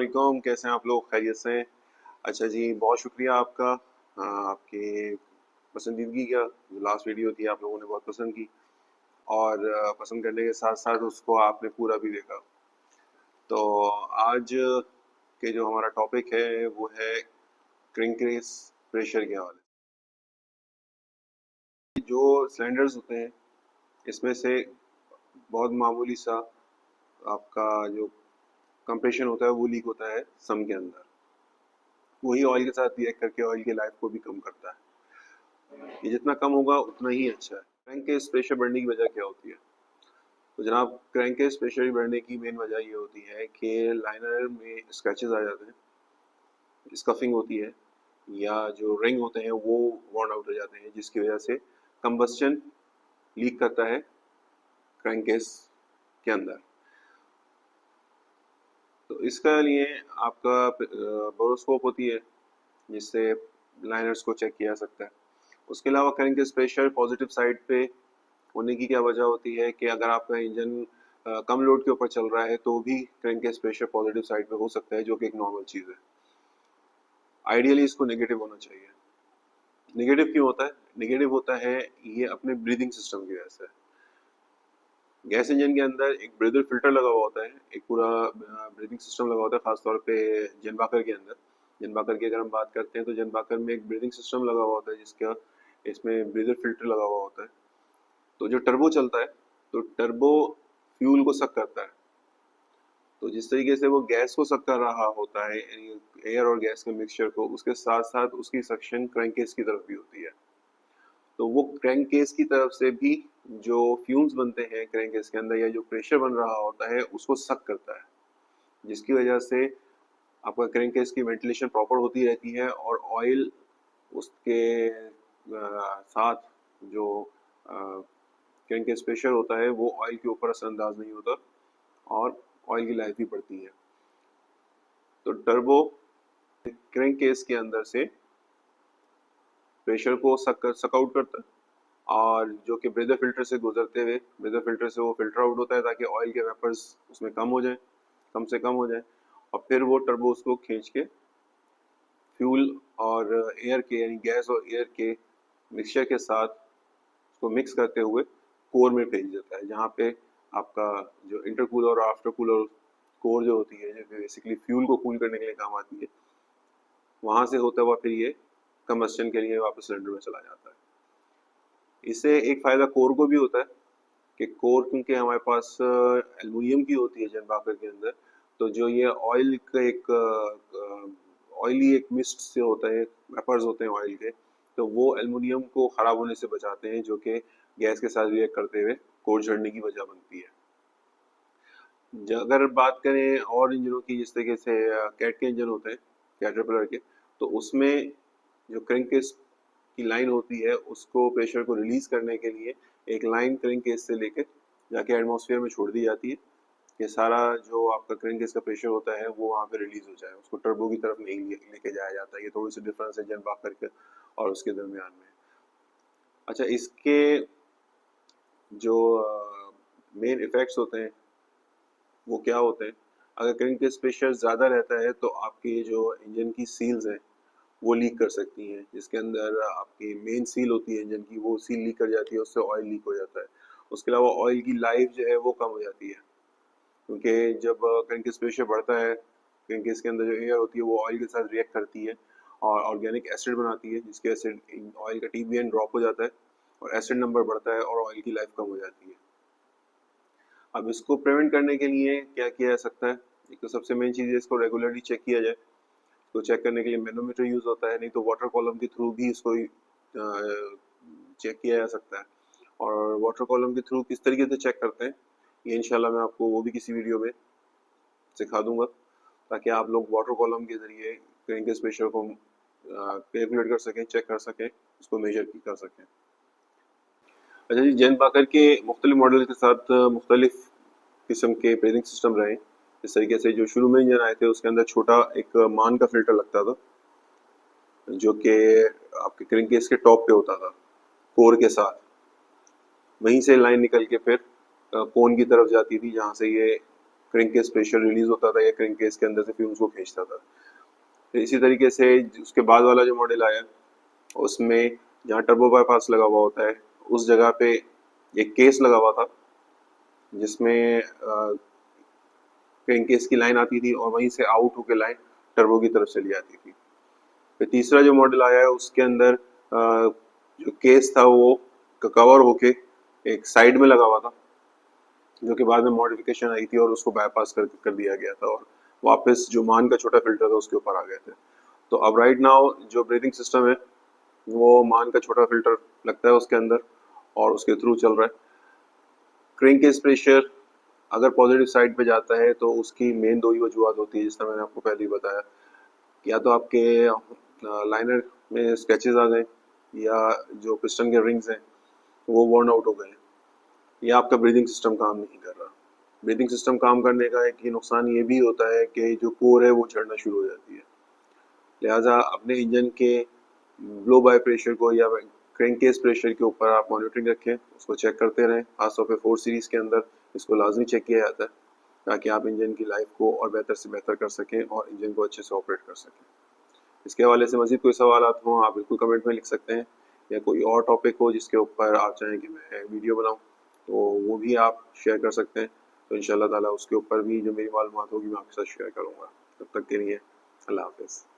वालेकुम, कैसे हैं आप लोग? खैरियत से हैं? अच्छा जी, बहुत शुक्रिया आपका। आपके पसंदीदगी का जो लास्ट वीडियो थी आप लोगों ने बहुत पसंद की और पसंद करने के साथ साथ उसको आपने पूरा भी देखा। तो आज के जो हमारा टॉपिक है वो है क्रैंककेस प्रेशर के हवाले से। जो सिलेंडर्स होते हैं इसमें से बहुत मामूली सा आपका जो कंप्रेशन होता है वो लीक होता है सम के अंदर। वही ऑयल के साथ रिएक्ट करके ऑयल की लाइफ को भी कम करता है। ये जितना कम होगा उतना ही अच्छा है। क्रैंककेस प्रेशर बढ़ने की वजह क्या होती है? तो जनाब, क्रैंककेस प्रेशर बढ़ने की मेन वजह ये होती है कि लाइनर में स्क्रैचेस आ जाते हैं, स्कफिंग होती है, या जो रिंग होते हैं वो वॉर्न आउट हो जाते हैं, जिसकी वजह से कंबस्शन लीक करता है क्रैंककेस के अंदर। तो इसका लिए आपका बोरोस्कोप होती है जिससे लाइनर्स को चेक किया जा सकता है। उसके अलावा क्रैंककेस प्रेशर पॉजिटिव साइड पे होने की क्या वजह होती है कि अगर आपका इंजन कम लोड के ऊपर चल रहा है तो भी क्रैंककेस प्रेशर पॉजिटिव साइड पे हो सकता है, जो कि एक नॉर्मल चीज़ है। आइडियली इसको नेगेटिव होना चाहिए। नेगेटिव क्यों होता है? नेगेटिव होता है ये अपने ब्रीदिंग सिस्टम की वजह से। गैस इंजन के अंदर एक ब्रीदर फिल्टर लगा हुआ होता है, एक पूरा ब्रीदिंग सिस्टम लगा होता है, खासतौर पे जनबाकर के अंदर। जनबाकर की अगर हम बात करते हैं तो जनबाकर में एक ब्रीदिंग सिस्टम लगा हुआ होता है जिसका इसमें ब्रीदर फिल्टर लगा हुआ होता है। तो जो टर्बो चलता है तो टर्बो फ्यूल को सक करता है। तो जिस तरीके से वो गैस को सक कर रहा होता है, एयर और गैस के मिक्सचर को, उसके साथ साथ उसकी सक्शन क्रैंककेस की तरफ भी होती है। तो वो क्रैंककेस की तरफ से भी जो फ्यूम्स बनते हैं क्रैंककेस के अंदर या जो प्रेशर बन रहा होता है उसको सक करता है, जिसकी वजह से आपका क्रैंककेस की वेंटिलेशन प्रॉपर होती रहती है और ऑयल उसके साथ जो क्रैंककेस प्रेशर होता है वो ऑयल के ऊपर असरअंदाज नहीं होता और ऑयल की लाइफ भी बढ़ती है। तो टर्बो क्रैंककेस के अंदर से प्रेशर को सक आउट करता है और जो कि ब्रेदर फिल्टर से गुजरते हुए ब्रेदर फिल्टर से वो फिल्टर आउट होता है ताकि ऑयल के वेपर्स उसमें कम हो जाए, कम से कम हो जाए, और फिर वो टर्बो उसको खींच के फ्यूल और एयर के यानी गैस और एयर के मिक्सचर के साथ उसको मिक्स करते हुए कोर में भेज देता है, जहाँ पे आपका जो इंटरकूलर और आफ्टर कूलर कोर जो होती है, जो बेसिकली फ्यूल को कूल करने के लिए काम आती है, वहां से होता हुआ फिर ये कंबस्शन के लिए वापस सिलेंडर में चला जाता है। इससे एक फायदा कोर को भी होता है कि कोर क्योंकि हमारे पास एल्युमिनियम की होती है जनबाकर के अंदर, तो जो ये ऑयल का एक ऑयली एक मिस्ट से होता है, वेपर्स होते हैं ऑयल के, तो वो एल्युमिनियम को खराब होने से बचाते हैं, जो कि गैस के साथ रिएक्ट करते हुए कोर झड़ने की वजह बनती है। अगर बात करें और इंजनों की, जिस तरीके से कैट के इंजन होते हैं, कैटरपिलर के, तो उसमें जो क्रैंककेस की लाइन होती है उसको प्रेशर को रिलीज करने के लिए एक लाइन क्रैंककेस से लेकर जाके एटमॉस्फेयर में छोड़ दी जाती है कि सारा जो आपका क्रैंककेस का प्रेशर होता है वो वहाँ पे रिलीज हो जाए, उसको टर्बो की तरफ नहीं लेके जाया जाता है। ये थोड़ी सी डिफरेंस है जन बाकर के और उसके दरमियान में। अच्छा, इसके जो मेन इफेक्ट्स होते हैं वो क्या होते हैं? अगर क्रैंककेस प्रेशर ज़्यादा रहता है तो आपके जो इंजन की सील्स हैं वो लीक कर सकती हैं, जिसके अंदर आपकी मेन सील होती है इंजन की, वो सील लीक कर जाती है, उससे ऑयल लीक हो जाता है। उसके अलावा ऑयल की लाइफ जो है वो कम हो जाती है, क्योंकि जब क्रैंककेस प्रेशर बढ़ता है, क्रैंककेस के अंदर जो एयर होती है वो ऑयल के साथ रिएक्ट करती है और ऑर्गेनिक एसिड बनाती है, जिसके एसिड ऑयल का TBN ड्रॉप हो जाता है और एसिड नंबर बढ़ता है और ऑयल की लाइफ कम हो जाती है। अब इसको प्रिवेंट करने के लिए क्या किया जा सकता है? एक तो सबसे मेन चीज़ है इसको रेगुलरली चेक किया जाए। तो चेक करने के लिए मैनोमीटर यूज़ होता है, नहीं तो वाटर कॉलम के थ्रू भी इसको चेक किया जा सकता है। और वाटर कॉलम के थ्रू किस तरीके से चेक करते हैं ये इंशाल्लाह मैं आपको वो भी किसी वीडियो में सिखा दूंगा, ताकि आप लोग वाटर कॉलम के ज़रिए क्रैंककेस प्रेशर को कैलकुलेट कर सकें, चेक कर सकें, उसको मेजर कर सकें। अच्छा जी, जैन बाकर के मुख्तलिफ मॉडल के साथ मुख्तलिफ किस्म के ब्रीदिंग सिस्टम रहे। इस तरीके से जो शुरू में इंजन आए थे उसके अंदर छोटा एक मान का फिल्टर लगता था, जो कि आपके क्रैंककेस के टॉप पे होता था कोर के साथ। वहीं से लाइन निकल के फिर कोन की तरफ जाती थी, जहाँ से ये क्रैंककेस प्रेशर रिलीज होता था या क्रैंककेस के अंदर से फ्यूम्स को खींचता था। तो इसी तरीके से उसके बाद वाला जो मॉडल आया उसमें जहाँ टर्बो बाईपास लगा हुआ होता है उस जगह पे एक केस लगा हुआ था जिसमें क्रैंककेस की लाइन आती थी और वहीं से आउट होकर लाइन टर्बो की तरफ चली जाती थी। फिर तीसरा जो मॉडल आया है उसके अंदर जो केस था वो कवर होके एक साइड में लगा हुआ था, जो कि बाद में मॉडिफिकेशन आई थी और उसको बाईपास कर दिया गया था और वापस जो मान का छोटा फिल्टर था उसके ऊपर आ गए थे। तो अब राइट नाउ जो ब्रीथिंग सिस्टम है वो मान का छोटा फिल्टर लगता है उसके अंदर और उसके थ्रू चल रहा है। क्रैंककेस प्रेशर अगर पॉजिटिव साइड पे जाता है तो उसकी मेन दो ही वजूहत होती है, जिसका मैंने आपको पहले ही बताया। या तो आपके लाइनर में स्केचेस आ गए या जो पिस्टन के रिंग्स हैं वो वर्न आउट हो गए हैं या आपका ब्रीदिंग सिस्टम काम नहीं कर रहा। ब्रीदिंग सिस्टम काम करने का एक नुकसान ये भी होता है कि जो कोर है वो चढ़ना शुरू हो जाती है। लिहाजा अपने इंजन के ब्लो बाय प्रेशर को या क्रैंककेस प्रेशर के ऊपर आप मॉनिटरिंग रखें, उसको चेक करते रहें। खासतौर पे 4 सीरीज़ के अंदर इसको लाजमी चेक किया जाता है ताकि आप इंजन की लाइफ को और बेहतर से बेहतर कर सकें और इंजन को अच्छे से ऑपरेट कर सकें। इसके हवाले से मज़ीद कोई सवाल हों आप बिल्कुल कमेंट में लिख सकते हैं, या कोई और टॉपिक हो जिसके ऊपर आप चाहें कि मैं वीडियो बनाऊँ तो वो भी आप शेयर कर सकते हैं। तो इंशाल्लाह ताला उसके ऊपर भी जो मेरी मालूमात होगी मैं आपके साथ शेयर करूँगा। तब तक के लिए अल्लाह हाफ़िज़।